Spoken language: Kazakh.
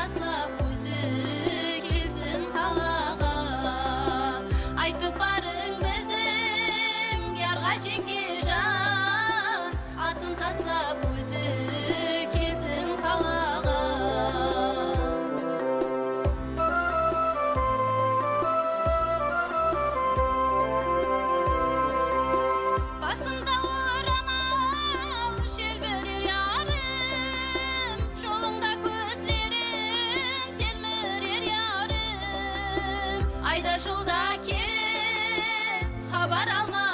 таслап өзі келсін қалаға. Айтып барың бізім ярға жеңге жан, атын таслап өзі келсін қалаға. Басымда орамал шелберер ярым, жолыңда көздерім телмірер ярым. Айда жылда кеп хабар алма